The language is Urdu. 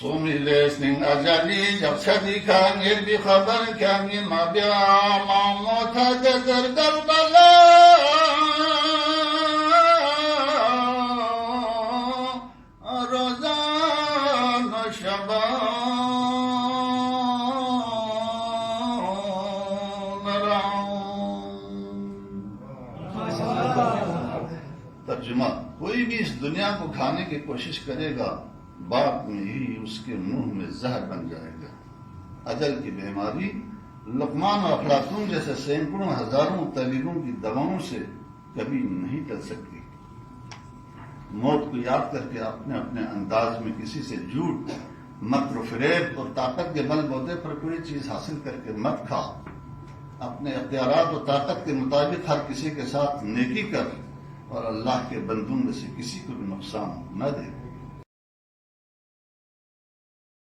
Sumi listening ajali jab sadi khangir bi khabar kami mabya mamota dar Karbala rozan shaban ترجمہ کوئی بھی اس دنیا کو کھانے کی کوشش کرے گا بعد میں ہی اس کے منہ میں زہر بن جائے گا. اجل کی بیماری لقمان اور افلاطون جیسے سینکڑوں ہزاروں طبیبوں کی دواؤں سے کبھی نہیں ٹل سکتی. موت کو یاد کر کے اپنے اپنے انداز میں کسی سے جھوٹ مکر و فریب اور طاقت کے بل بوتے پر کوئی چیز حاصل کر کے مت کھا. اپنے اختیارات و طاقت کے مطابق ہر کسی کے ساتھ نیکی کر اور اللہ کے بندوں میں سے کسی کو بھی نقصان نہ دے.